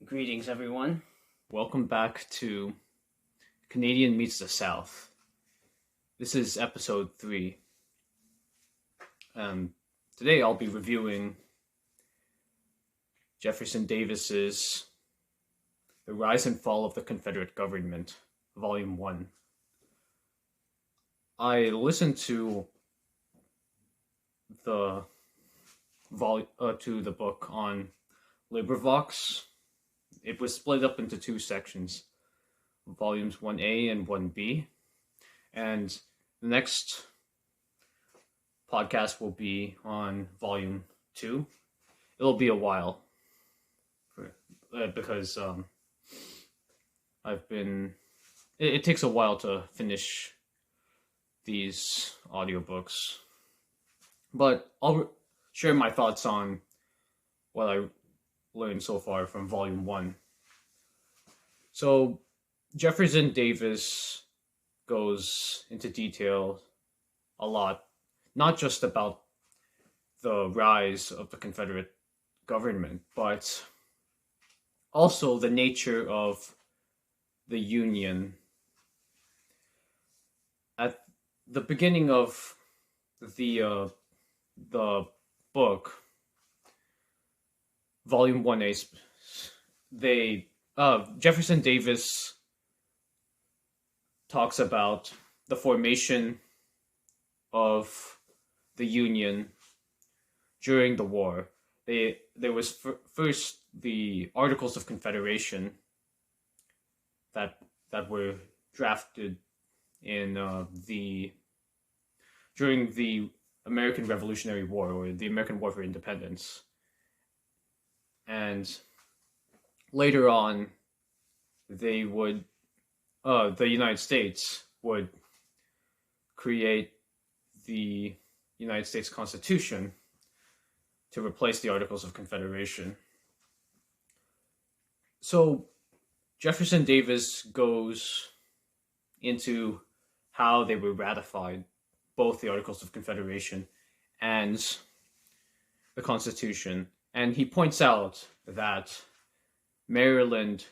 Greetings, everyone. Welcome back to Canadian Meets the South. This is episode 3. Today I'll be reviewing Jefferson Davis's The Rise and Fall of the Confederate Government, Volume 1. I listened to the book on Librivox. It was split up into 2 sections, volumes 1A and 1B. And the next podcast will be on volume 2. It'll be a while because it takes a while to finish these audiobooks. But I'll share my thoughts on what I learned so far from volume 1. So Jefferson Davis goes into detail a lot, not just about the rise of the Confederate government, but also the nature of the Union. At the beginning of the book, Volume 1A, Jefferson Davis talks about the formation of the Union during the war. There was first the Articles of Confederation that were drafted in during the American Revolutionary War, or the American War for Independence. And later on, the United States would create the United States Constitution to replace the Articles of Confederation. So Jefferson Davis goes into how they were ratified, both the Articles of Confederation and the Constitution. And he points out that Maryland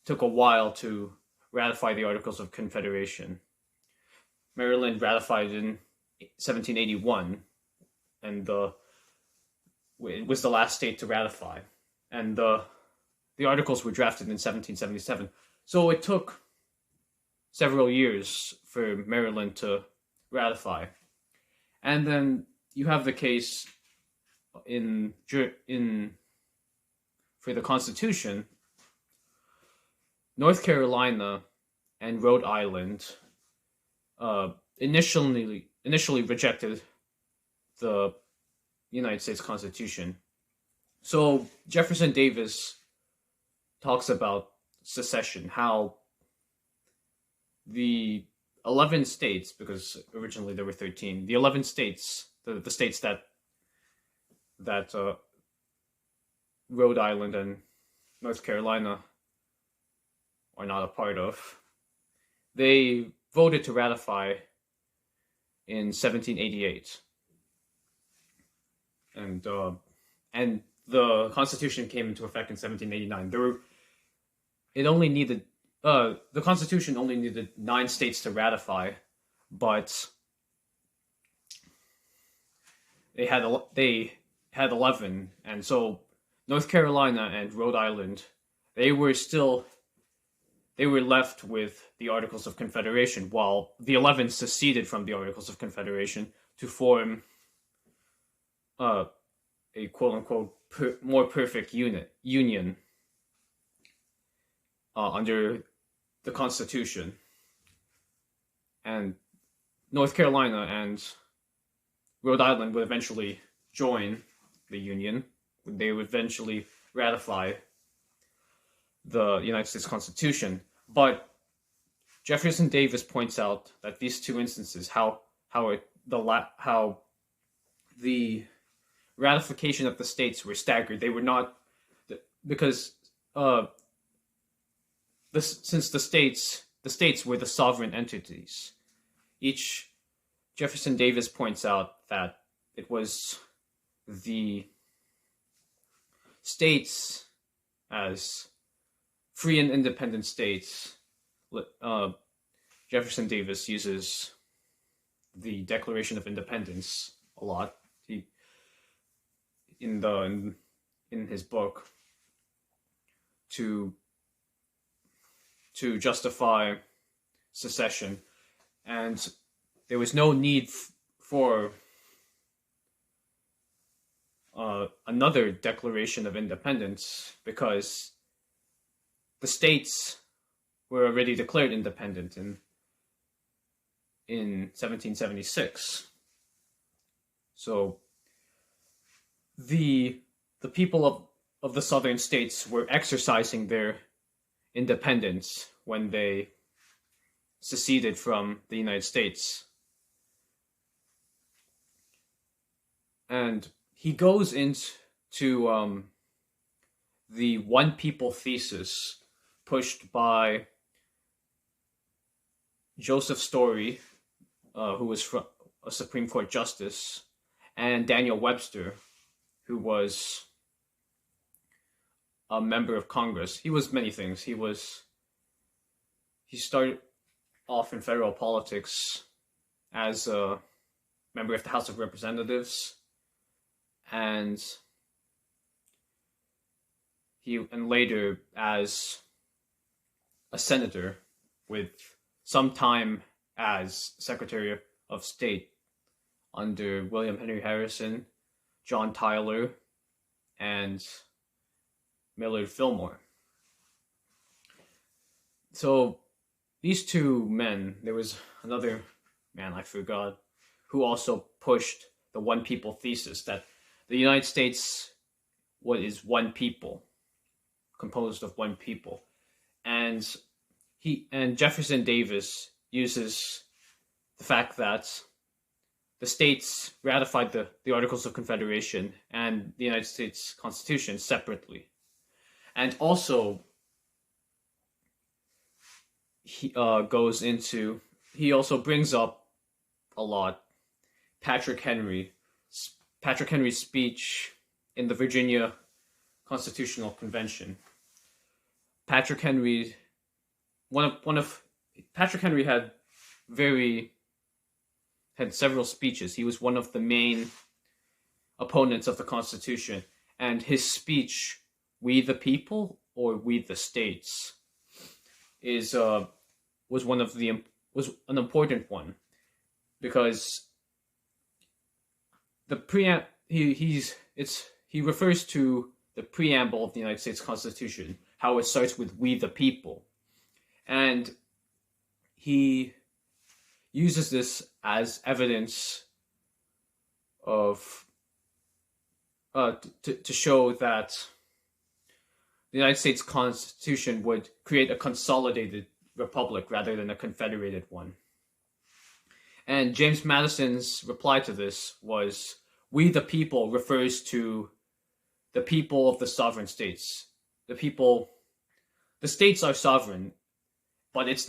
took a while to ratify the Articles of Confederation. Maryland ratified in 1781, and it was the last state to ratify. And the Articles were drafted in 1777. So it took several years for Maryland to ratify. And then you have the case for the Constitution. North Carolina and Rhode Island initially rejected the United States Constitution. So Jefferson Davis talks about secession, how the 11 states, because originally there were 13, the 11 states, the states that Rhode Island and North Carolina are not a part of, they voted to ratify in 1788. And the Constitution came into effect in 1789. The Constitution only needed 9 states to ratify, but they had 11, and so North Carolina and Rhode Island, they were left with the Articles of Confederation, while the 11 seceded from the Articles of Confederation to form a quote-unquote more perfect union under the Constitution. And North Carolina and Rhode Island would eventually join the Union. They would eventually ratify the United States Constitution. But Jefferson Davis points out that these 2 instances, how the ratification of the states were staggered. They were not, because since the states were the sovereign entities. Jefferson Davis points out that it was the states as free and independent states, Jefferson Davis uses the Declaration of Independence a lot. He in his book to justify secession, and there was no need for another Declaration of Independence because the states were already declared independent in 1776. So the people of the southern states were exercising their independence when they seceded from the United States. And he goes into the one people thesis pushed by Joseph Story, who was a Supreme Court justice, and Daniel Webster, who was a member of Congress. He was many things. He started off in federal politics as a member of the House of Representatives, and later as a senator, with some time as Secretary of State under William Henry Harrison, John Tyler, and Millard Fillmore. So these two men, there was another man I forgot, who also pushed the one people thesis, that the United States is one people, composed of one people. And Jefferson Davis uses the fact that the states ratified the Articles of Confederation and the United States Constitution separately. And also, he also brings up a lot Patrick Henry's speech in the Virginia Constitutional Convention. Patrick Henry had several speeches. He was one of the main opponents of the Constitution, and his speech, "We the People" or "We the States," was an important one, because he refers to the preamble of the United States Constitution, how it starts with "We the People," and he uses this as evidence of to show that the United States Constitution would create a consolidated republic rather than a confederated one. And James Madison's reply to this was, "We the people" refers to the people of the sovereign states. The states are sovereign, but it's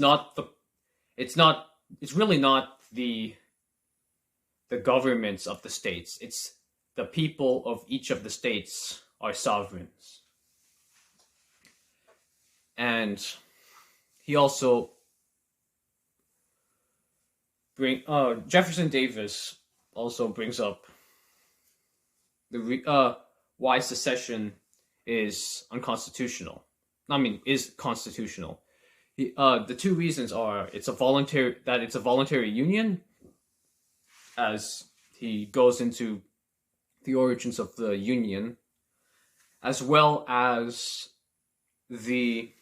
really not the governments of the states. It's the people of each of the states are sovereigns. And he also Jefferson Davis also brings up why secession is unconstitutional. Is constitutional. The two reasons are it's a voluntary union, as he goes into the origins of the union, as well as the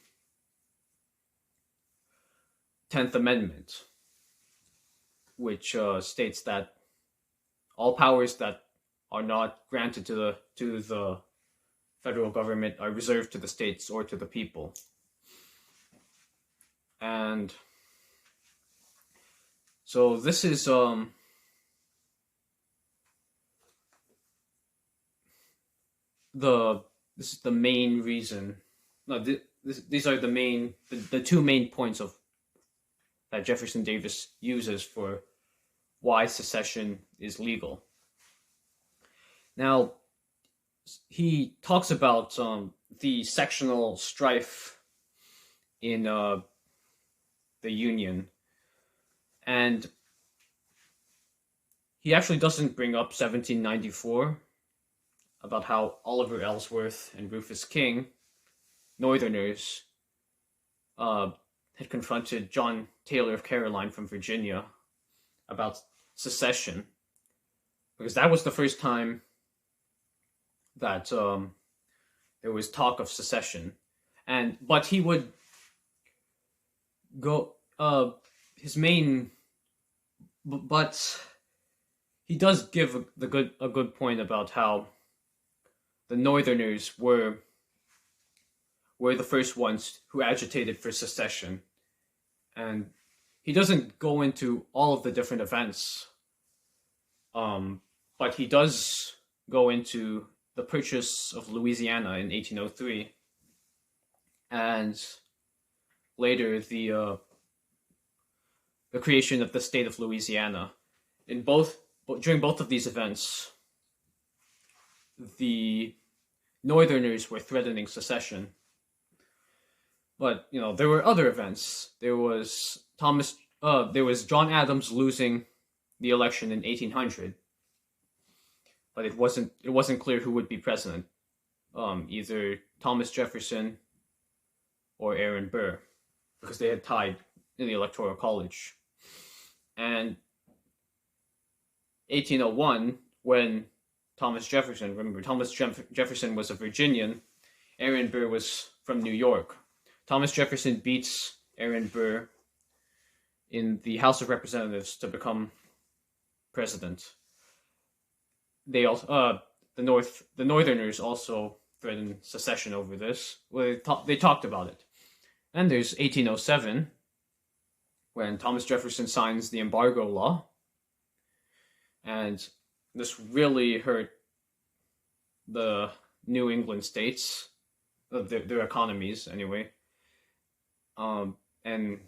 10th Amendment, which states that all powers that are not granted to the federal government are reserved to the states or to the people. And so this is the main reason. No, these are the two main points that Jefferson Davis uses for why secession is legal. Now, he talks about the sectional strife in the Union, and he actually doesn't bring up 1794 about how Oliver Ellsworth and Rufus King, Northerners, had confronted John Taylor of Caroline from Virginia about secession, because that was the first time that there was talk of secession, but he would go his main, but he does give a good point about how the Northerners were the first ones who agitated for secession, and he doesn't go into all of the different events, but he does go into the purchase of Louisiana in 1803, and later the creation of the state of Louisiana. During both of these events, the Northerners were threatening secession. But there were other events. There was John Adams losing the election in 1800, but it wasn't clear who would be president. Either Thomas Jefferson or Aaron Burr, because they had tied in the Electoral College. And 1801, when Thomas Jefferson was a Virginian, Aaron Burr was from New York. Thomas Jefferson beats Aaron Burr in the House of Representatives to become president. They also, the Northerners also threatened secession over this. Well, they talked about it. And there's 1807, when Thomas Jefferson signs the embargo law, and this really hurt the New England states, their economies anyway. And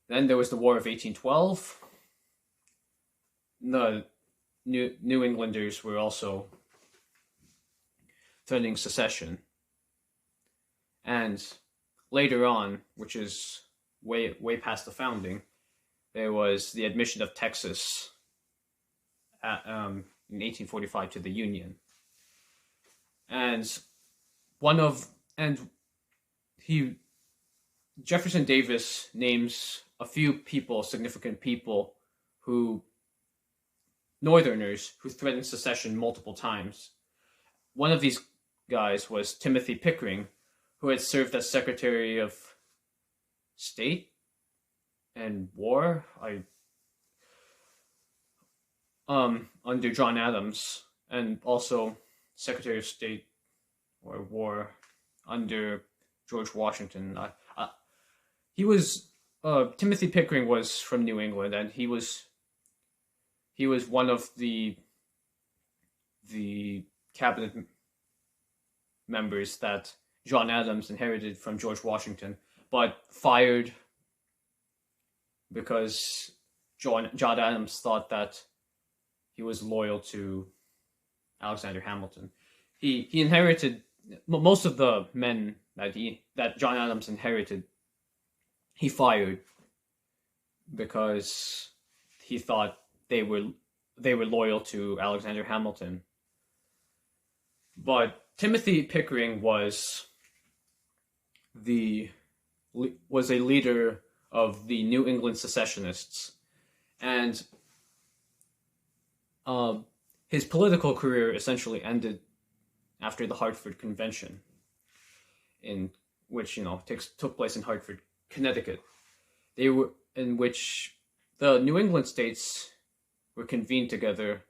then there was the War of 1812. The New Englanders were also threatening secession. And later on, which is way past the founding, there was the admission of Texas in 1845 to the Union. And Jefferson Davis names a few significant people Northerners who threatened secession multiple times. One of these guys was Timothy Pickering, who had served as Secretary of State and War under John Adams, and also Secretary of State or War under George Washington. Timothy Pickering was from New England, and he was one of the cabinet members that John Adams inherited from George Washington, but fired because John Adams thought that he was loyal to Alexander Hamilton. He inherited most of the men that John Adams inherited. He fired because he thought they were loyal to Alexander Hamilton. But Timothy Pickering was a leader of the New England secessionists, and his political career essentially ended after the Hartford Convention, in which took place in Hartford, Connecticut. In which the New England states were convened together,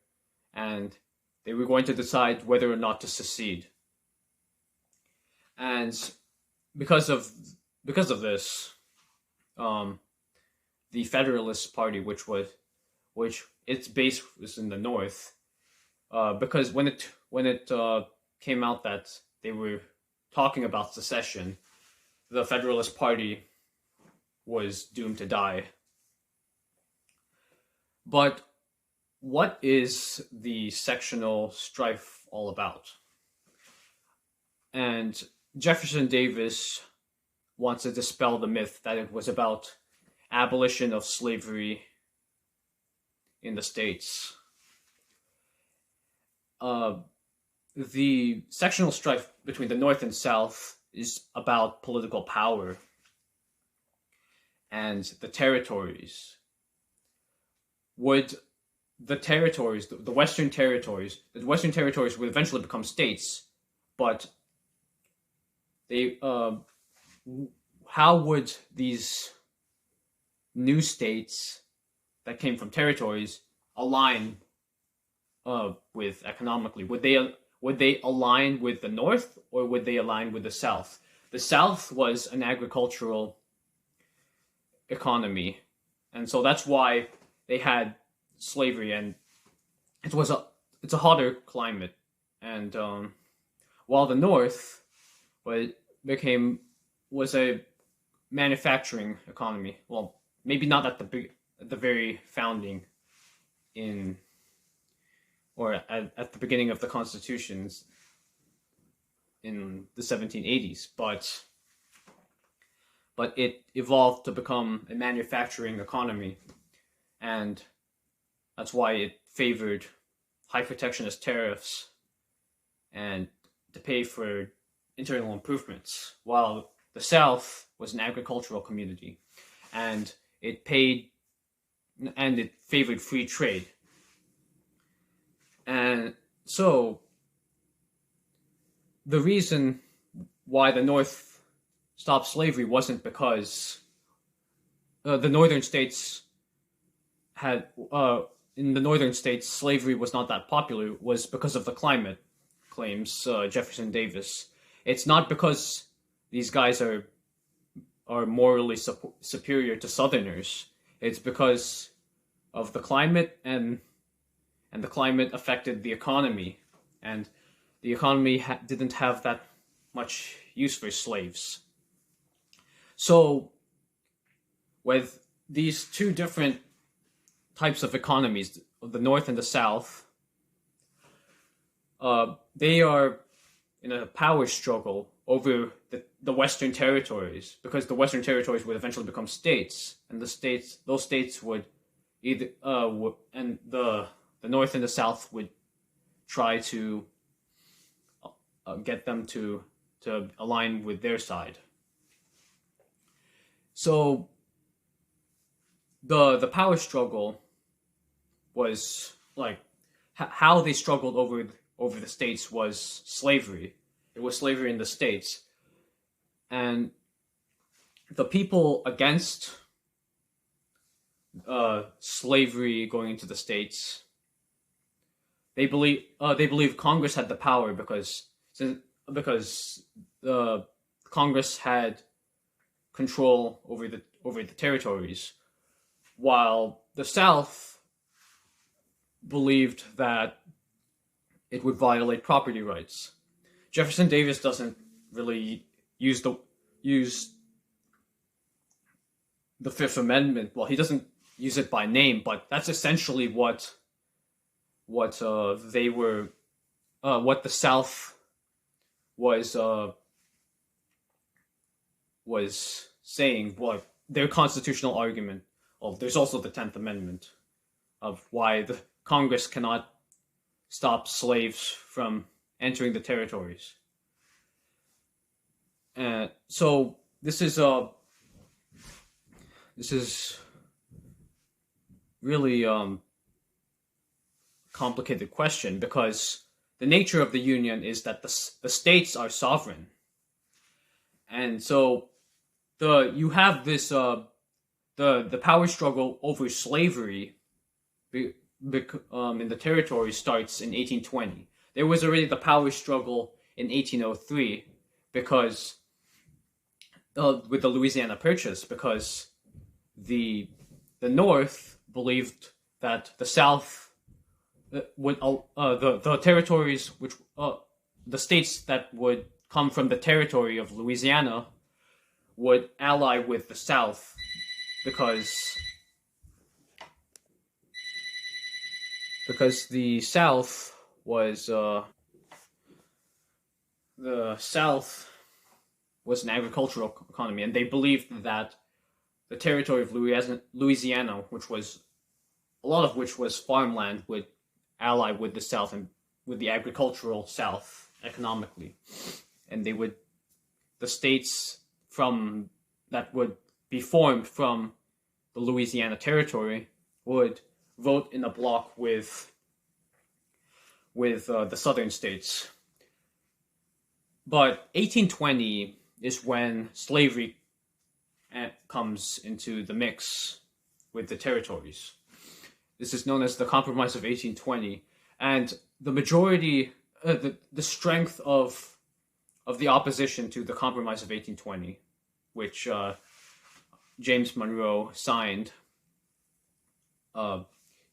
and they were going to decide whether or not to secede. And because of this, the Federalist Party, which its base was in the North, because when it came out that they were talking about secession, the Federalist Party was doomed to die. But what is the sectional strife all about? And Jefferson Davis wants to dispel the myth that it was about abolition of slavery in the States. The sectional strife between the North and South is about political power and the territories. Would the territories, the Western territories would eventually become states, but they, how would these new states that came from territories align with economically? Would they align with the North, or would they align with the South? The South was an agricultural economy, and so that's why they had slavery, and it's a hotter climate. And while the North was a manufacturing economy. Well, maybe not at the very founding at the beginning of the constitutions in the 1780s, but it evolved to become a manufacturing economy, and that's why it favored high protectionist tariffs and to pay for internal improvements, while the South was an agricultural community, and it favored free trade. And so the reason why the North stopped slavery wasn't because the northern states had in the northern states slavery was not that popular, was because of the climate, claims Jefferson Davis. It's not because these guys are morally superior to Southerners. It's because of the climate, and the climate affected the economy, and the economy didn't have that much use for slaves. So with these two different types of economies, the North and the South, they are in a power struggle over the Western territories, because the Western territories would eventually become states, and those states would either and the North and the South would try to get them to align with their side. So the power struggle was like how they struggled over the states was slavery. It was slavery in the states, and the people against slavery going into the states, they believe Congress had the power because Congress had control over the territories, while the South believed that it would violate property rights. Jefferson Davis doesn't really use the Fifth Amendment. Well, he doesn't use it by name, but that's essentially what the South was saying. What their constitutional argument of. There's also the 10th Amendment of why the Congress cannot stop slaves from entering the territories. So this is really complicated question, because the nature of the Union is that the states are sovereign, and so you have this the power struggle over slavery in the territory starts in 1820. There was already the power struggle in 1803 because with the Louisiana Purchase, because the North believed that the South would the territories which the states that would come from the territory of Louisiana would ally with the South because the South was the South was an agricultural economy, and they believed that the territory of Louisiana, which was a lot of which was farmland, would ally with the South and with the agricultural South economically, and the states from that would be formed from the Louisiana Territory would vote in a bloc with the southern states. But 1820 is when slavery comes into the mix with the territories. This is known as the Compromise of 1820, and the majority, the strength of the opposition to the Compromise of 1820, which James Monroe signed.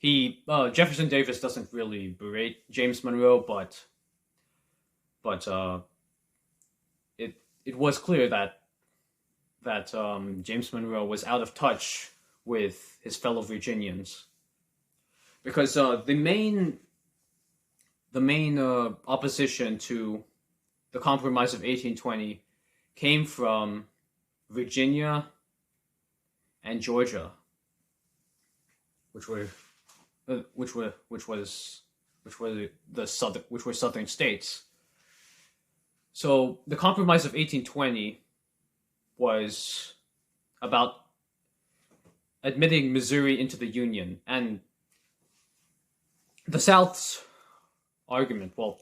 Jefferson Davis doesn't really berate James Monroe, but it was clear that James Monroe was out of touch with his fellow Virginians, because the main opposition to the Compromise of 1820 came from Virginia and Georgia, which were southern states. So the Compromise of 1820 was about admitting Missouri into the Union, and the South's argument, well,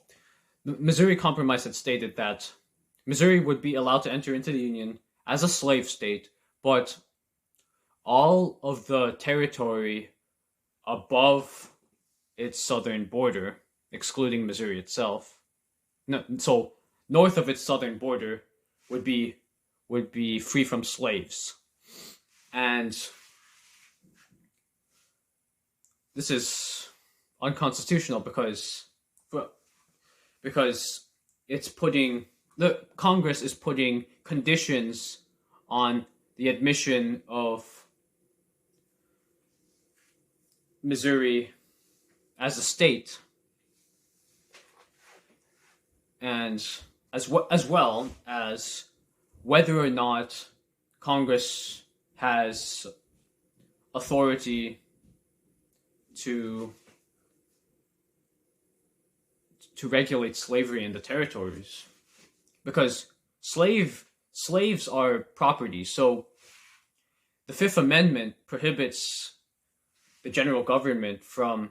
the Missouri Compromise had stated that Missouri would be allowed to enter into the Union as a slave state, but all of the territory above its southern border, excluding Missouri itself, so north of its southern border would be free from slaves. And this is unconstitutional because Congress is putting conditions on the admission of Missouri as a state, and as well as whether or not Congress has authority to regulate slavery in the territories, because slaves are property. So the Fifth Amendment prohibits the general government from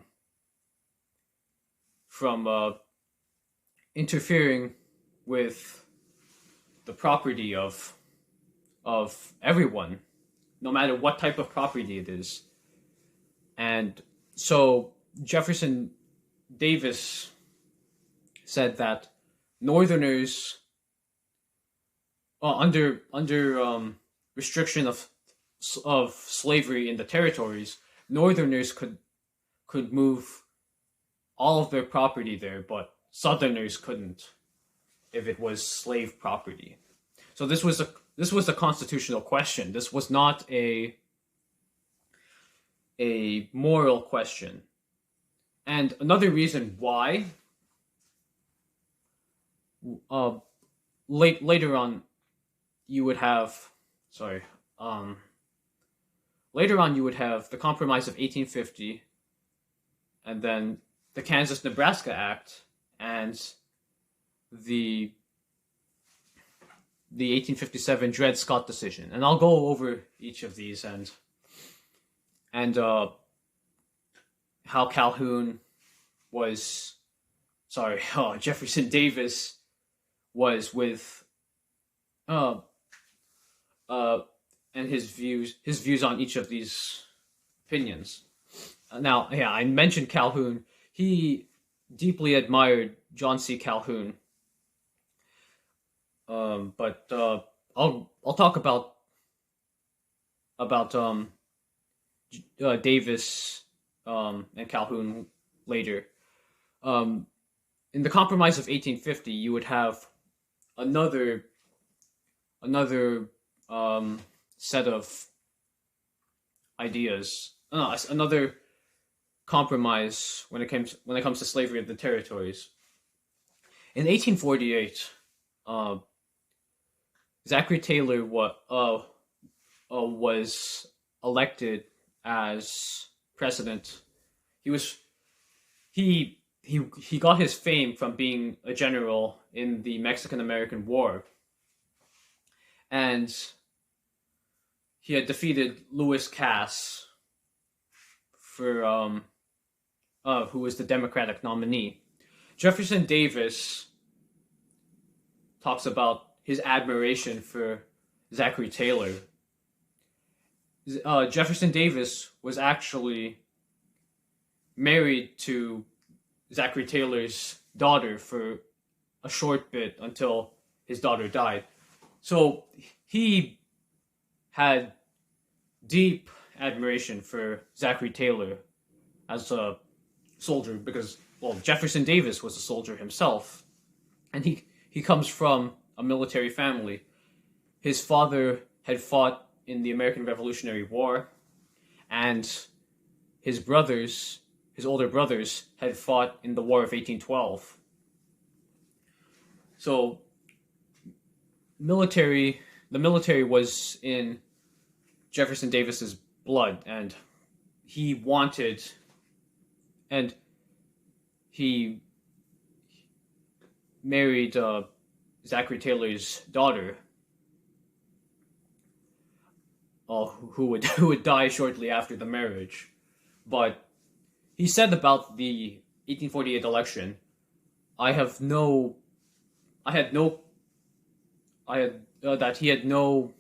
interfering with the property of everyone, no matter what type of property it is. And so Jefferson Davis said that Northerners, under restriction of slavery in the territories, Northerners could move all of their property there, but Southerners couldn't if it was slave property. So this was a constitutional question. This was not a moral question. And another reason why later on you would have the Compromise of 1850, and then the Kansas-Nebraska Act, and the 1857 Dred Scott decision. And I'll go over each of these and how Jefferson Davis was with and his views on each of these opinions. Now, I mentioned Calhoun. He deeply admired John C. Calhoun. But I'll talk about Davis and Calhoun later. In the Compromise of 1850, you would have another set of ideas, another compromise when it comes to slavery of the territories. In 1848, Zachary Taylor was elected as president. He got his fame from being a general in the Mexican-American War, and he had defeated Lewis Cass for who was the Democratic nominee. Jefferson Davis talks about his admiration for Zachary Taylor. Jefferson Davis was actually married to Zachary Taylor's daughter for a short bit until his daughter died. So he had deep admiration for Zachary Taylor as a soldier because, well, Jefferson Davis was a soldier himself, and he comes from a military family. His father had fought in the American Revolutionary War, and his older brothers, had fought in the War of 1812. So, the military was in Jefferson Davis's blood, and he married Zachary Taylor's daughter, who would die shortly after the marriage. But he said about the 1848 election, that he had no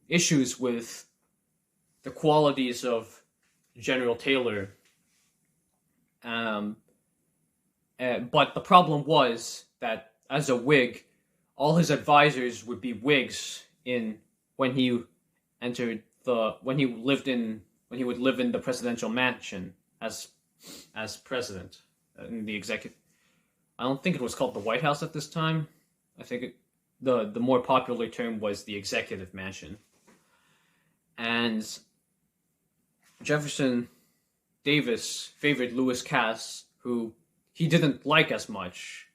issues with the qualities of General Taylor. But the problem was that as a Whig, all his advisors would be Whigs when he would live in the presidential mansion as president in the executive. I don't think it was called the White House at this time. I think the more popular term was the executive mansion. And Jefferson Davis favored Lewis Cass, who he didn't like as much.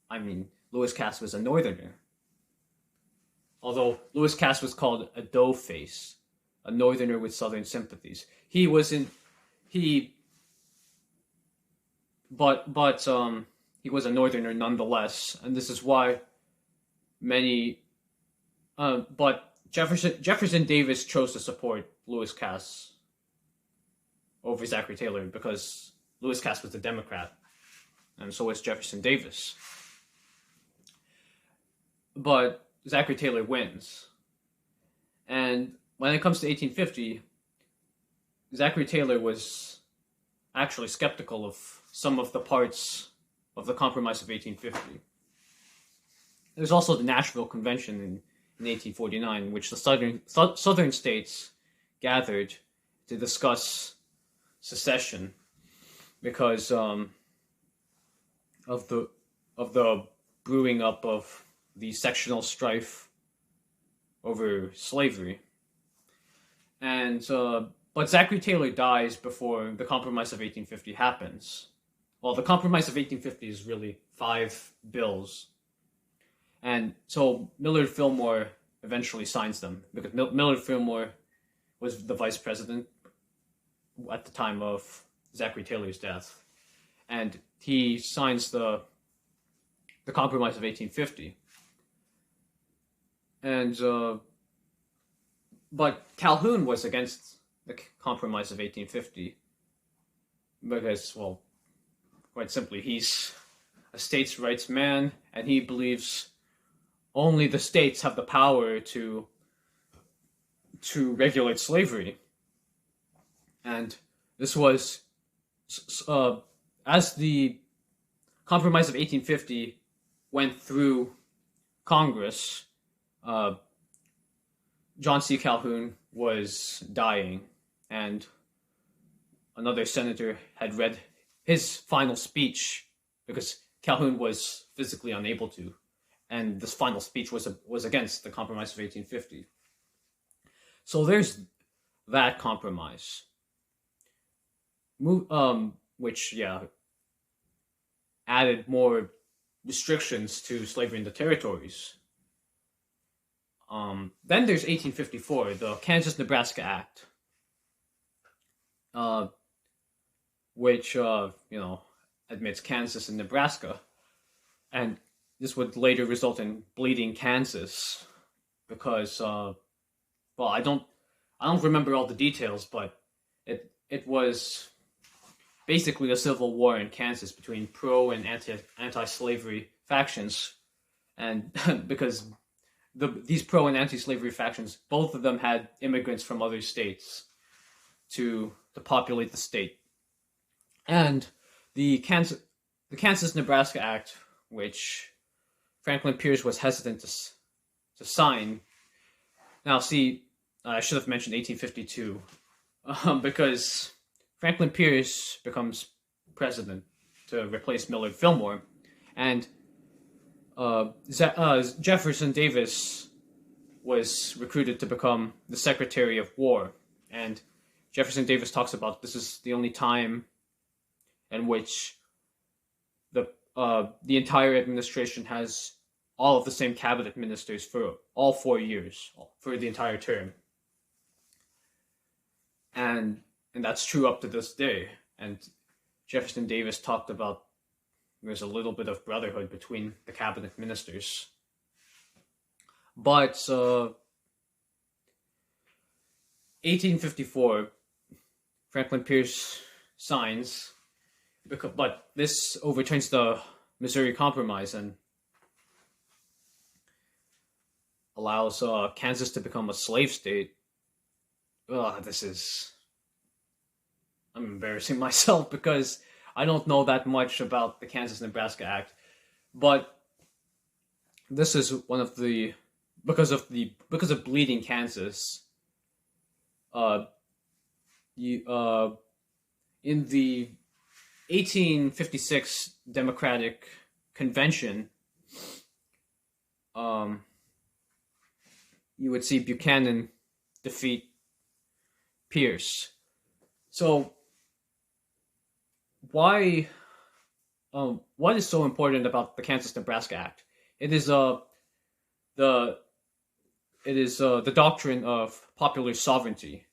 I mean, Lewis Cass was a Northerner. Although Lewis Cass was called a doughface, a Northerner with Southern sympathies. He was a Northerner nonetheless, and this is why but Jefferson Davis chose to support Lewis Cass over Zachary Taylor because Lewis Cass was a Democrat, and so was Jefferson Davis. But Zachary Taylor wins. And when it comes to 1850, Zachary Taylor was actually skeptical of some of the parts of the Compromise of 1850. There's also the Nashville Convention in 1849, in which the southern states gathered to discuss secession because of the brewing up of the sectional strife over slavery. And but Zachary Taylor dies before the Compromise of 1850 happens. Well, the Compromise of 1850 is really 5 bills. And so Millard Fillmore eventually signs them, because Millard Fillmore was the vice president at the time of Zachary Taylor's death. And he signs the Compromise of 1850. And but Calhoun was against the Compromise of 1850 because, well, quite simply, he's a states' rights man, and he believes only the states have the power to regulate slavery. And this was, as the Compromise of 1850 went through Congress, John C. Calhoun was dying, and another senator had read his final speech because Calhoun was physically unable to, and this final speech was against the Compromise of 1850. So there's that compromise, which added more restrictions to slavery in the territories. Then there's 1854, the Kansas-Nebraska Act, which admits Kansas and Nebraska, and this would later result in bleeding Kansas, because I don't remember all the details, but it was basically a civil war in Kansas between pro and anti-slavery factions, and because these pro and anti-slavery factions, both of them had immigrants from other states to populate the state, and the Kansas-Nebraska Act, which Franklin Pierce was hesitant to sign. Now, see, I should have mentioned 1852, because Franklin Pierce becomes president to replace Millard Fillmore, and Jefferson Davis was recruited to become the Secretary of War, and Jefferson Davis talks about this is the only time in which the entire administration has all of the same cabinet ministers for all 4 years, for the entire term. And that's true up to this day. And Jefferson Davis talked about there's a little bit of brotherhood between the cabinet ministers. But 1854, Franklin Pierce signs, but this overturns the Missouri Compromise and allows Kansas to become a slave state. I'm embarrassing myself because I don't know that much about the Kansas-Nebraska Act, but this is one of the because of bleeding Kansas. In the 1856 Democratic Convention, you would see Buchanan defeat Pierce. So, what is so important about the Kansas-Nebraska Act? It is the doctrine of popular sovereignty,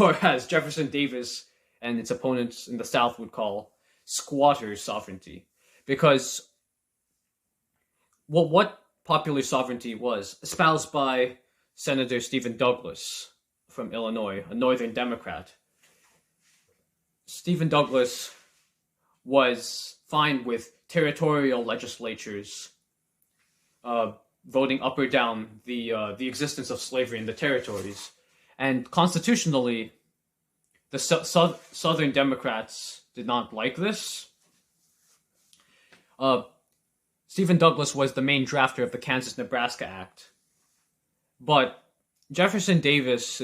or as Jefferson Davis and its opponents in the South would call squatter sovereignty, because what popular sovereignty was espoused by Senator Stephen Douglas from Illinois, a Northern Democrat. Stephen Douglas was fine with territorial legislatures voting up or down the existence of slavery in the territories, and constitutionally, the Southern Democrats did not like this. Stephen Douglas was the main drafter of the Kansas-Nebraska Act, but Jefferson Davis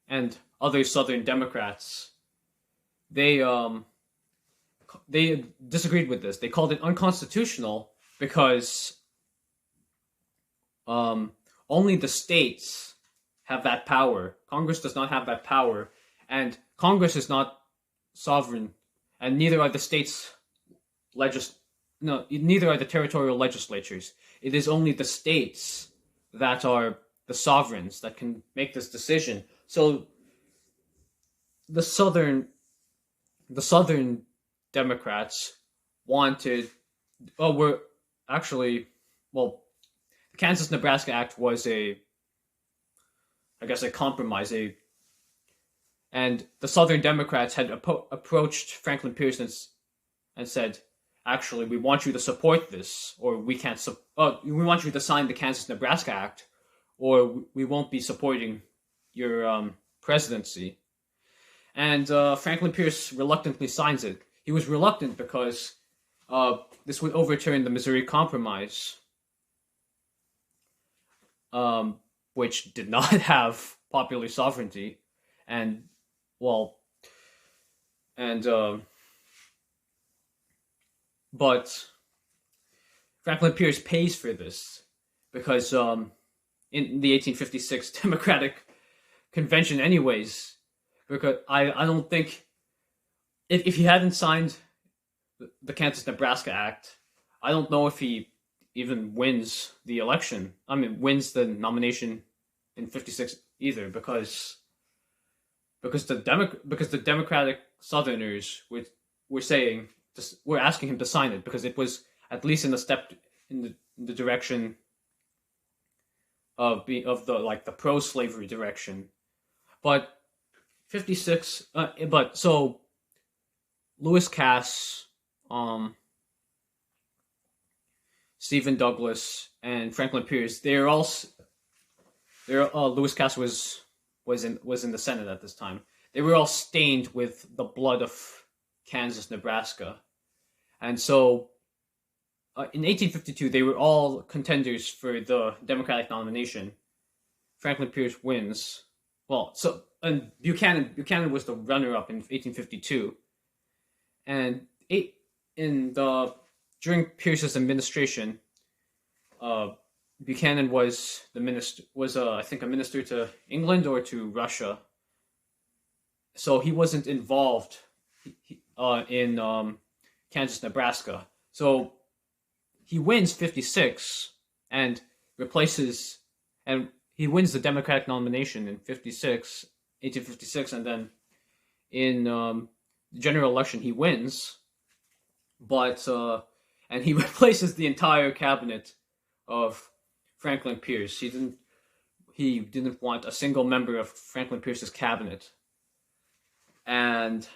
and other Southern Democrats, they disagreed with this. They called it unconstitutional because only the states have that power. Congress does not have that power, and Congress is not sovereign, and neither are the states neither are the territorial legislatures. It is only the states that are the sovereigns that can make this decision. So the Southern Democrats the Kansas-Nebraska Act was a compromise, and the Southern Democrats had approached Franklin Pierce and said, actually, we want you to support this, or we want you to sign the Kansas-Nebraska Act, or we won't be supporting your presidency. And Franklin Pierce reluctantly signs it. He was reluctant because this would overturn the Missouri Compromise, which did not have popular sovereignty, but Franklin Pierce pays for this because in the 1856 Democratic Convention, anyways, because I don't think if he hadn't signed the Kansas-Nebraska Act, I don't know if he even wins the election. Wins the nomination in 56 either, because the Democratic Southerners were asking him to sign it, because it was at least in a step in the direction of the pro-slavery direction. But 56, so Lewis Cass, Stephen Douglas, and Franklin Pierce, Lewis Cass was in the Senate at this time. They were all stained with the blood of Kansas, Nebraska, and so in 1852 they were all contenders for the Democratic nomination. Franklin Pierce wins. And Buchanan was the runner-up in 1852, and during Pierce's administration, Buchanan was I think a minister to England or to Russia, so he wasn't involved in Kansas, Nebraska. So he wins 56 and he wins the Democratic nomination in 1856, and then in the general election he wins, but and he replaces the entire cabinet of Franklin Pierce. He didn't want a single member of Franklin Pierce's cabinet. And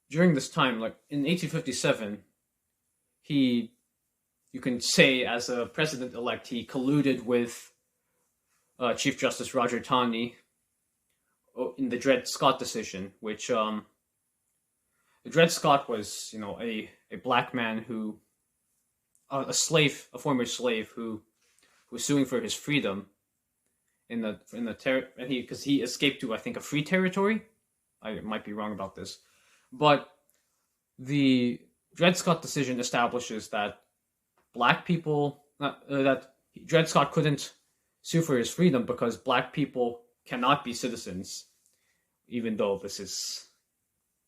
during this time, like in 1857, you can say as a president-elect, he colluded with Chief Justice Roger Taney in the Dred Scott decision, which Dred Scott was, a black man a former slave who was suing for his freedom because he escaped to, I think, a free territory. I might be wrong about this, but the Dred Scott decision establishes that black people that Dred Scott couldn't sue for his freedom because black people cannot be citizens, even though this is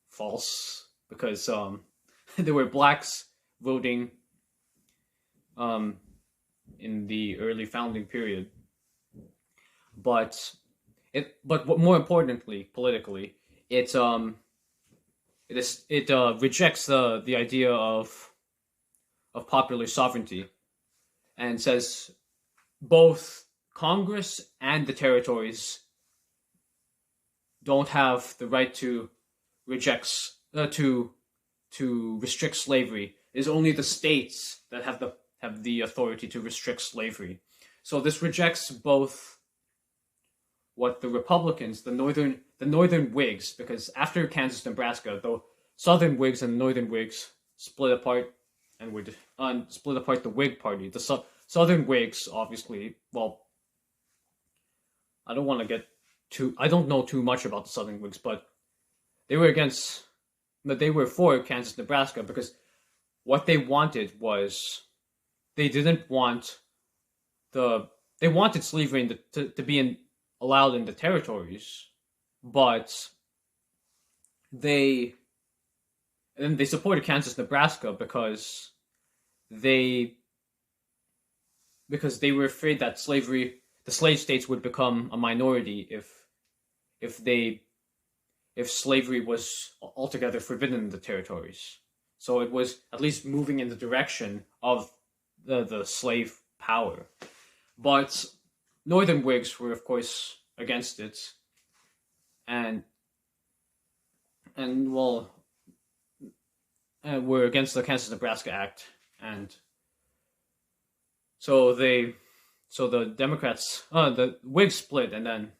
false, because there were blacks voting in the early founding period, but more importantly, politically, it rejects the idea of popular sovereignty, and says both Congress and the territories don't have the right to restrict slavery. It is only the states that have the authority to restrict slavery. So this rejects both what the Republicans, the northern Whigs, because after Kansas, Nebraska, the southern Whigs and northern Whigs split apart and would split apart the Whig Party. The southern Whigs, obviously, I don't know too much about the southern Whigs, but they were for Kansas, Nebraska, because what they wanted was, they wanted slavery to be allowed in the territories, but they supported Kansas, Nebraska because they were afraid that the slave states would become a minority if slavery was altogether forbidden in the territories. So it was at least moving in the direction of the slave power. But northern Whigs were, of course, against it, and were against the Kansas-Nebraska Act, and so the Democrats, the Whigs split, and then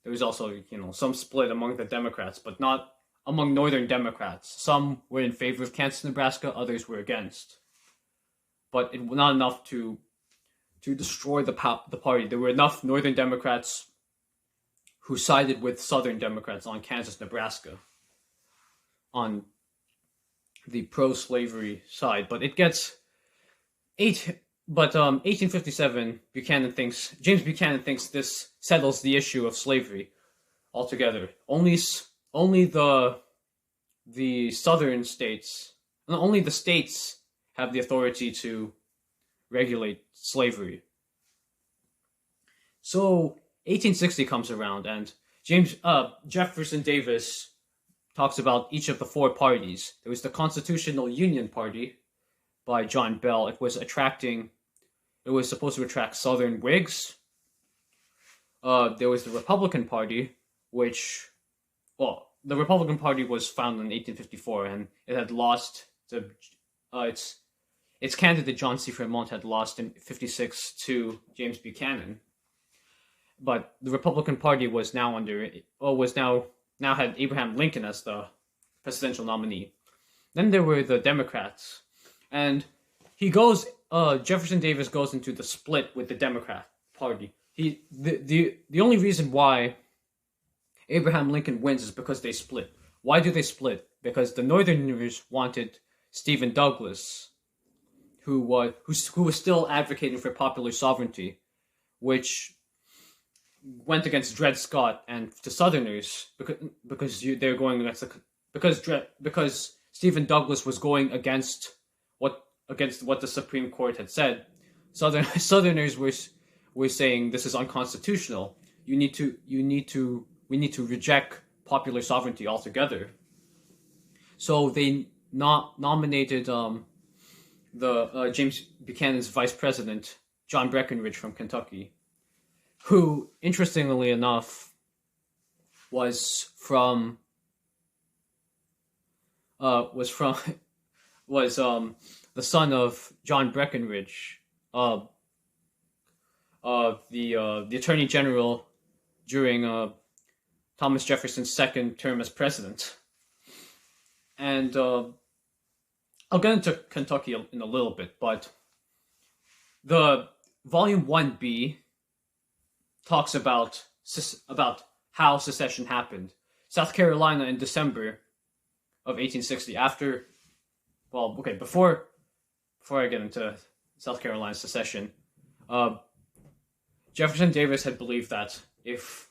there was also, some split among the Democrats, but not among northern Democrats. Some were in favor of Kansas, Nebraska, others were against. But it was not enough to destroy the party. There were enough northern Democrats who sided with southern Democrats on Kansas, Nebraska, on the pro-slavery side. But 1857, James Buchanan thinks this settles the issue of slavery altogether. Only the southern states, only the states have the authority to regulate slavery. So 1860 comes around, and Jefferson Davis talks about each of the four parties. There was the Constitutional Union Party by John Bell. It was supposed to attract Southern Whigs. There was the Republican Party, which, the Republican Party was founded in 1854, and it had lost to its candidate John C. Fremont had lost in 56 to James Buchanan. But the Republican Party was now had Abraham Lincoln as the presidential nominee. Then there were the Democrats, and Jefferson Davis goes into the split with the Democrat Party. The only reason why Abraham Lincoln wins is because they split. Why do they split? Because the Northerners wanted Stephen Douglas, who was still advocating for popular sovereignty, which went against Dred Scott, and to Southerners because Stephen Douglas was going against what the Supreme Court had said. Southerners were saying this is unconstitutional. We need to reject popular sovereignty altogether. So they nominated James Buchanan's vice president, John Breckinridge from Kentucky, who, interestingly enough, was the son of John Breckinridge, the Attorney General during Thomas Jefferson's second term as president. And I'll get into Kentucky in a little bit, but the Volume 1B talks about how secession happened. South Carolina in December of 1860, before I get into South Carolina's secession, Jefferson Davis had believed that if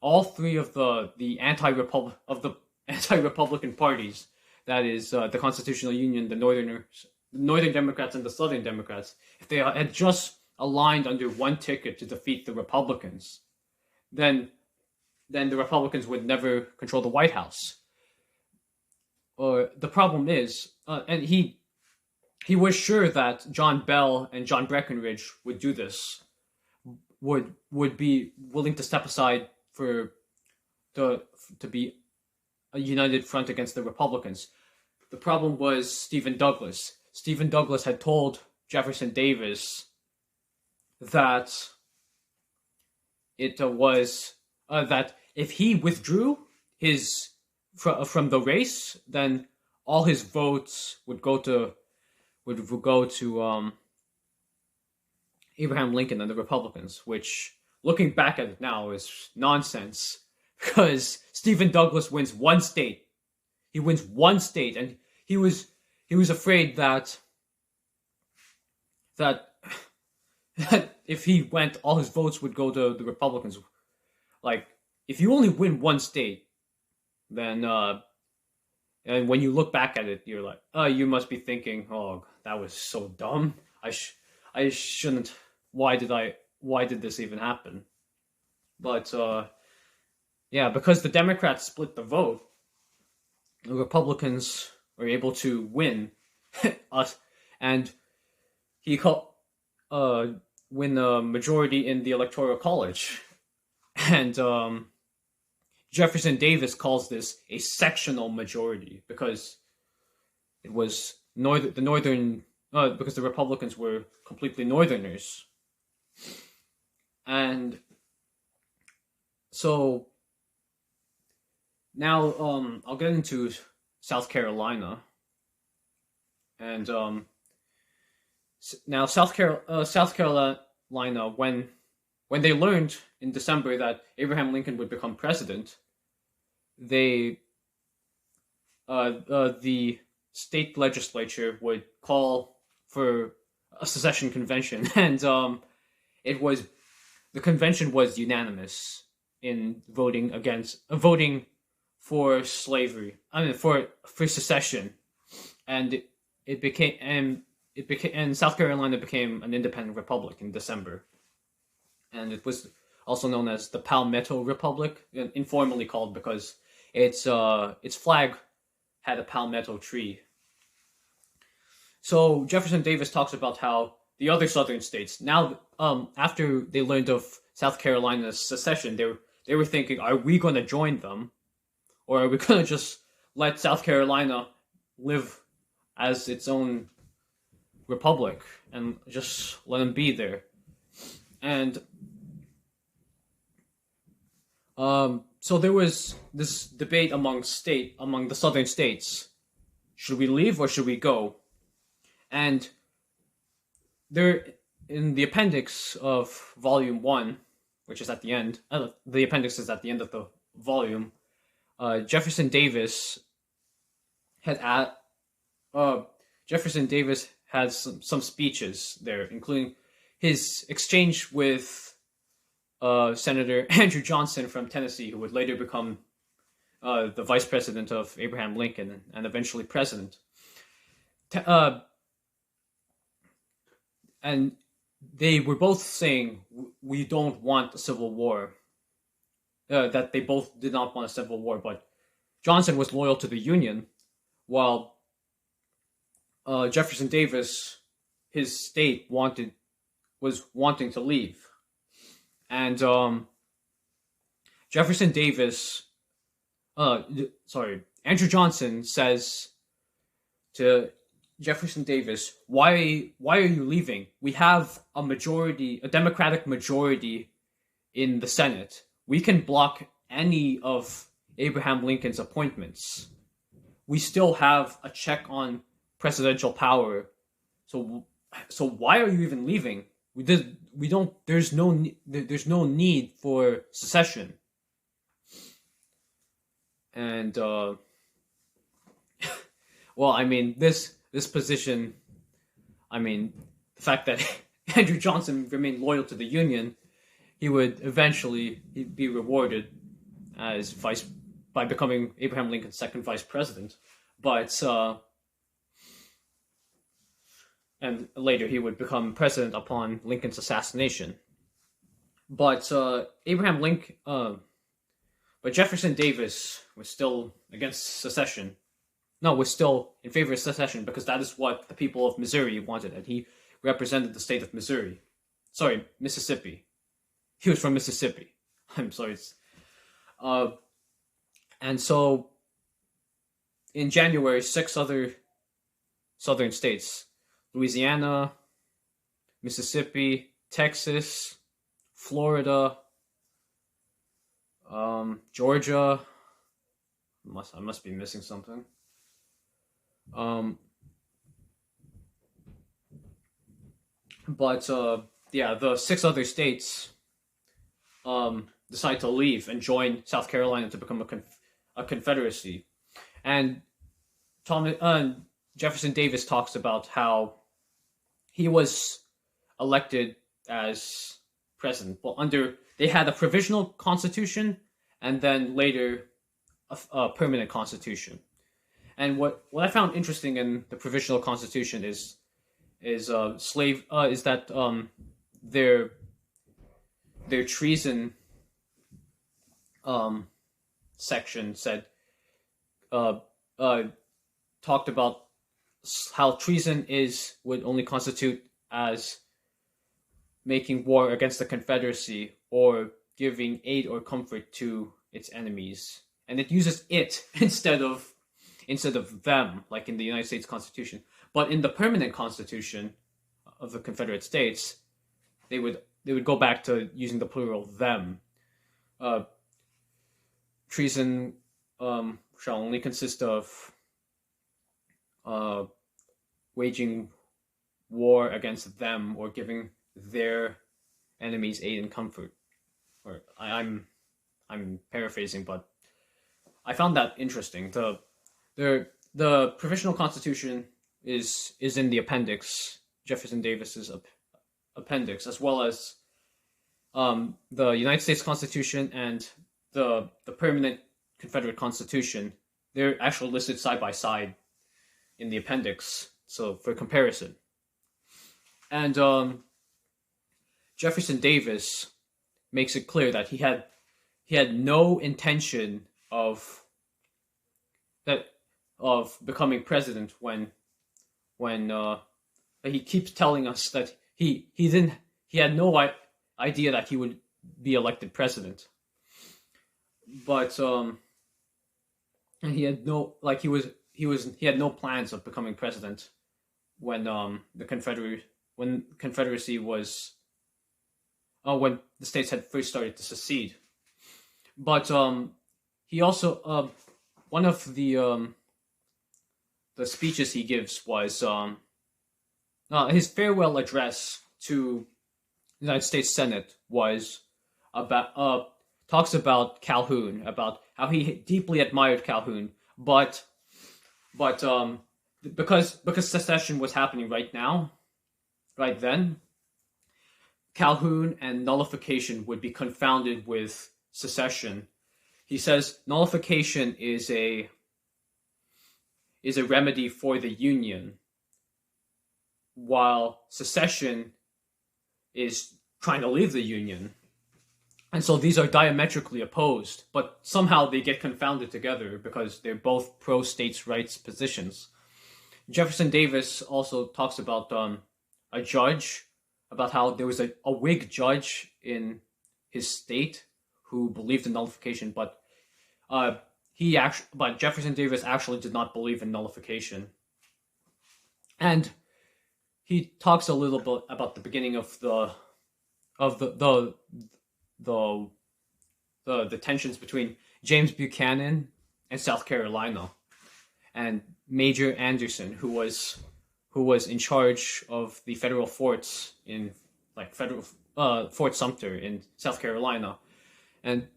all three of the anti-Republican parties, that is the Constitutional Union, the Northern Democrats, and the Southern Democrats, if they had just aligned under one ticket to defeat the Republicans, then the Republicans would never control the White House. The problem is, and he was sure that John Bell and John Breckinridge would do this, would be willing to step aside to be a united front against the Republicans. The problem was Stephen Douglas. Stephen Douglas had told Jefferson Davis that that if he withdrew from the race, then all his votes would go to Abraham Lincoln and the Republicans, which, looking back at it now, is nonsense, because Stephen Douglas wins one state. He wins one state, and he was afraid that if he went, all his votes would go to the Republicans. Like, if you only win one state, then and when you look back at it, you're like, you must be thinking, oh, that was so dumb. I shouldn't. Why did this even happen? But because the Democrats split the vote, the Republicans were able to win, and win the majority in the Electoral College, and Jefferson Davis calls this a sectional majority because it was because the Republicans were completely Northerners. And so now I'll get into South Carolina. And now South Carolina, when they learned in December that Abraham Lincoln would become president, the state legislature would call for a secession convention, and the convention was unanimous in voting for slavery. For secession, and it became South Carolina became an independent republic in December, and it was also known as the Palmetto Republic, informally called because its flag had a palmetto tree. So Jefferson Davis talks about how the other southern states, now after they learned of South Carolina's secession, they were thinking, are we going to join them, or are we going to just let South Carolina live as its own republic and just let them be there? And so there was this debate among the southern states: should we leave or should we go? And there, in the appendix of Volume 1, which is at the end, the appendix is at the end of the volume, Jefferson Davis had some speeches there, including his exchange with Senator Andrew Johnson from Tennessee, who would later become the vice president of Abraham Lincoln and eventually president. And they were both saying we don't want a civil war. That they both did not want a civil war, but Johnson was loyal to the Union, while Jefferson Davis, his state, was wanting to leave. And Andrew Johnson says to Jefferson Davis, why are you leaving? We have a Democratic majority in the Senate. We can block any of Abraham Lincoln's appointments. We still have a check on presidential power. So why are you even leaving? There's no need for secession. And well, I mean, this position, I mean, the fact that Andrew Johnson remained loyal to the Union, he would eventually be rewarded by becoming Abraham Lincoln's second vice president. But and later he would become president upon Lincoln's assassination. But Jefferson Davis was still against secession. No, was still in favor of secession because that is what the people of Missouri wanted, and he represented the state of Missouri. Sorry, Mississippi. He was from Mississippi. I'm sorry. And so, in January, 6 other southern states, Louisiana, Mississippi, Texas, Florida, Georgia. I must be missing something. The 6 other states decide to leave and join South Carolina to become a confederacy. And Jefferson Davis talks about how he was elected as president. Well, they had a provisional constitution and then later a permanent constitution. And what I found interesting in the provisional constitution is that their treason section said talked about how treason would only constitute as making war against the Confederacy or giving aid or comfort to its enemies, and it uses it instead of them, like in the United States Constitution. But in the permanent Constitution of the Confederate States, they would go back to using the plural them. Treason shall only consist of waging war against them or giving their enemies aid and comfort. Or I'm paraphrasing, but I found that interesting. The provisional constitution is in the appendix, Jefferson Davis's appendix, as well as the United States Constitution and the permanent Confederate Constitution. They're actually listed side by side in the appendix, so for comparison. And Jefferson Davis makes it clear that he had no intention that of becoming president when he keeps telling us that he had no idea that he would be elected president, but and he had no like he had no plans of becoming president when when Confederacy was when the states had first started to secede. But he also one of the speeches he gives was his farewell address to the United States Senate was about talks about Calhoun, about how he deeply admired Calhoun, but because secession was happening right then, Calhoun and nullification would be confounded with secession. He says nullification is a remedy for the Union, while secession is trying to leave the Union. And so these are diametrically opposed, but somehow they get confounded together because they're both pro-states' rights positions. Jefferson Davis also talks about a judge, about how there was a Whig judge in his state who believed in nullification, but Jefferson Davis actually did not believe in nullification. And he talks a little bit about the beginning of the tensions between James Buchanan and South Carolina, and Major Anderson, who was in charge of the federal forts in Fort Sumter in South Carolina. And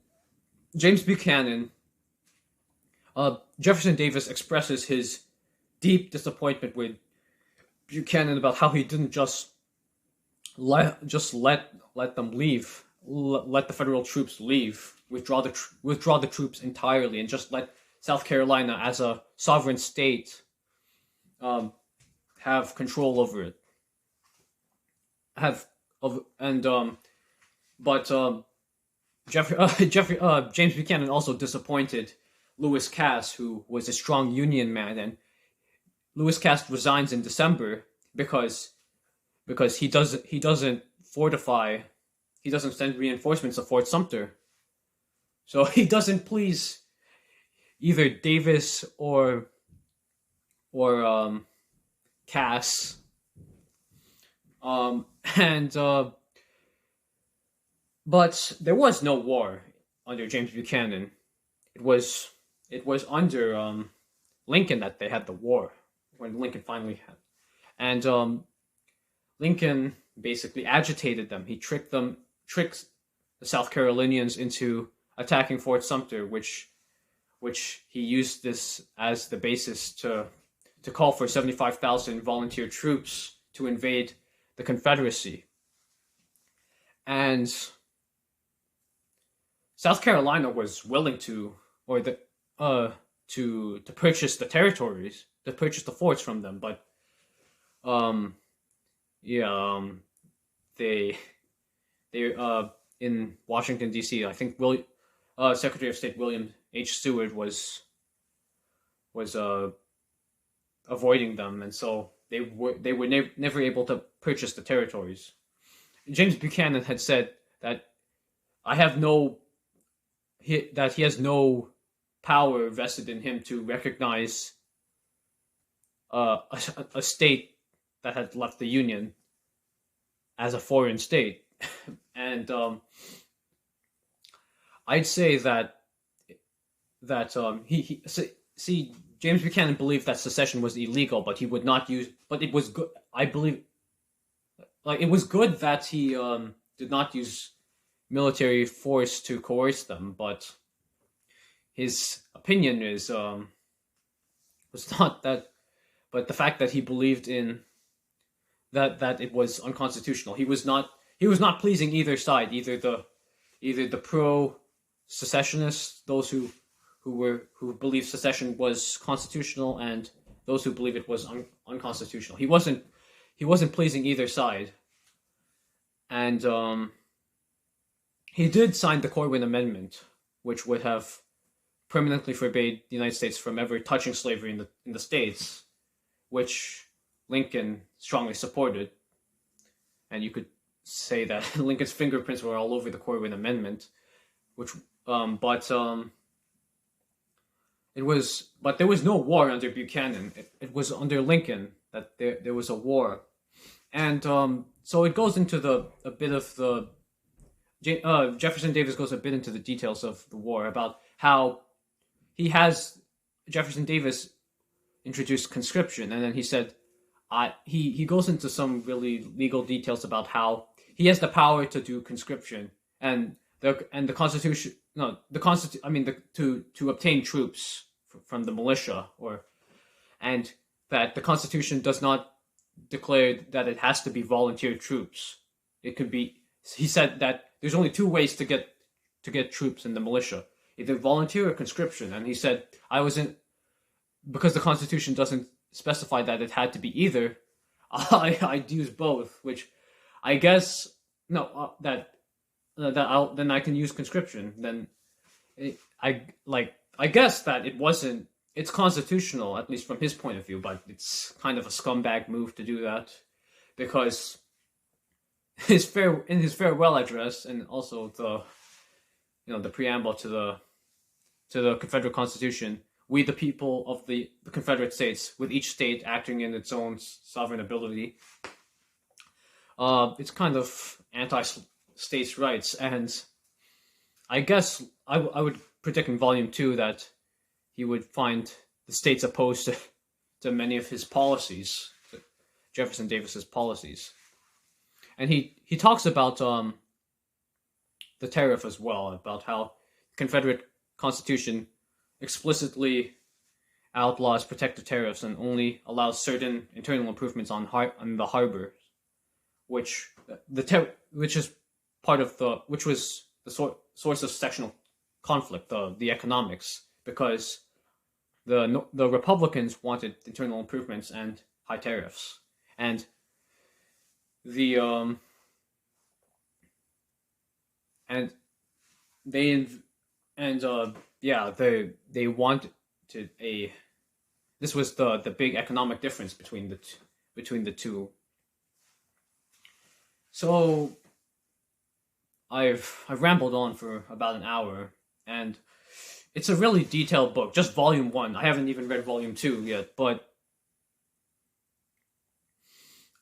James Buchanan, Jefferson Davis expresses his deep disappointment with Buchanan about how he didn't just let them leave, let the federal troops leave, withdraw the troops entirely, and just let South Carolina as a sovereign state have control over it. James Buchanan also disappointed Lewis Cass, who was a strong Union man, and Lewis Cass resigns in December because he doesn't fortify, he doesn't send reinforcements to Fort Sumter, so he doesn't please either Davis or Cass, but there was no war under James Buchanan. It was under Lincoln that they had the war, when Lincoln finally had, and Lincoln basically agitated them. He tricked the South Carolinians into attacking Fort Sumter, which he used this as the basis to call for 75,000 volunteer troops to invade the Confederacy. And South Carolina was willing to purchase the territories, to purchase the forts from them, but they in Washington D.C., I think Secretary of State William H. Seward was avoiding them, and so they were never able to purchase the territories. James Buchanan had said that he has no power vested in him to recognize a state that had left the Union as a foreign state, and I'd say that James Buchanan believed that secession was illegal, but he would not use. But it was good. I believe, it was good that he did not use military force to coerce them. But his opinion was not that. But the fact that he believed in that it was unconstitutional. He was not pleasing either side, either the pro secessionists, those who believed secession was constitutional, and those who believe it was unconstitutional. He wasn't he wasn't pleasing either side, and he did sign the Corwin Amendment, which would have permanently forbade the United States from ever touching slavery in the states, which Lincoln strongly supported, and you could say that Lincoln's fingerprints were all over the Corwin Amendment, which but there was no war under Buchanan. It was under Lincoln that there was a war, and so it goes into a bit of the Jefferson Davis goes a bit into the details of the war about how Jefferson Davis introduced conscription, and then he said he goes into some really legal details about how he has the power to do conscription and the Constitution to obtain troops from the militia, and that the Constitution does not declare that it has to be volunteer troops. It could be. He said that there's only two ways to get troops in the militia, either volunteer or conscription. And he said because the Constitution doesn't specify that it had to be either. I'd use both, which I guess then I can use conscription. Then I guess that it's constitutional, at least from his point of view, but it's kind of a scumbag move to do that, because in his farewell address, and also the preamble to the Confederate Constitution, we the people of the Confederate States, with each state acting in its own sovereign ability. It's kind of anti-states' rights, and I guess I would predict in Volume 2 that he would find the states opposed to many of his policies, Jefferson Davis's policies. And he talks about the tariff as well, about how the Confederate Constitution explicitly outlaws protective tariffs and only allows certain internal improvements on the harbor, which was the source of sectional conflict, the economics, because the Republicans wanted internal improvements and high tariffs, and they wanted this was the big economic difference between the two. So I've rambled on for about an hour, and it's a really detailed book, just Volume 1. I haven't even read Volume 2 yet, but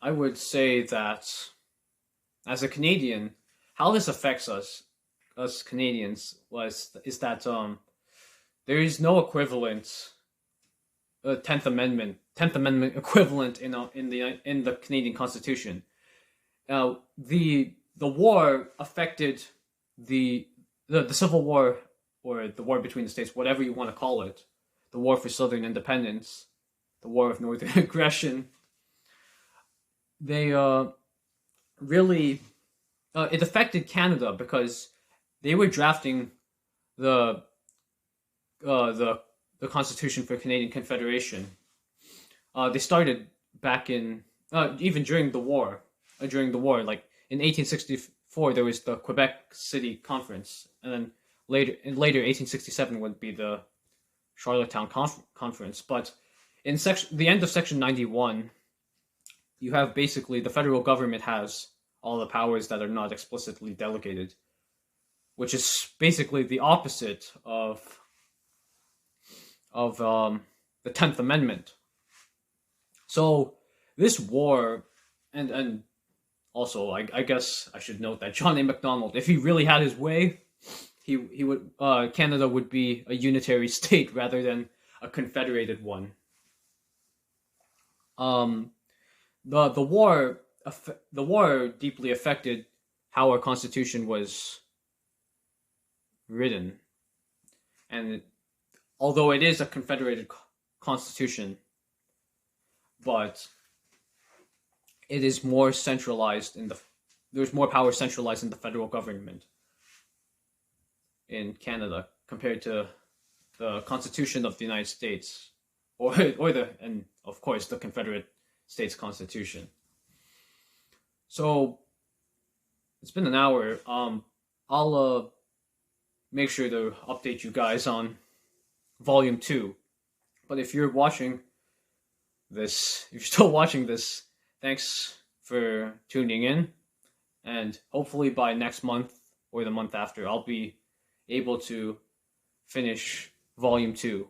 I would say that as a Canadian, how this affects us Canadians is that there is no equivalent 10th Amendment equivalent in the Canadian Constitution. The war affected the Civil War, or the war between the states, whatever you want to call it, the war for Southern independence, the war of Northern aggression. They really it affected Canada because they were drafting the Constitution for Canadian Confederation. They started back in even during the war. Like in 1864, there was the Quebec City Conference, and then later 1867 would be the Charlottetown Conference. But in the end of Section 91, you have basically the federal government has all the powers that are not explicitly delegated, which is basically the opposite of the 10th Amendment. So this war, and also I guess I should note that John A. Macdonald, if he really had his way, he would Canada would be a unitary state rather than a confederated one. The war deeply affected how our Constitution was written, and although it is a confederated constitution, but it is more centralized there's more power centralized in the federal government in Canada compared to the Constitution of the United States, and of course the Confederate States Constitution. So it's been an hour. I'll make sure to update you guys on Volume 2. But if you're watching this, if you're still watching this, thanks for tuning in. And hopefully by next month or the month after, I'll be able to finish Volume 2.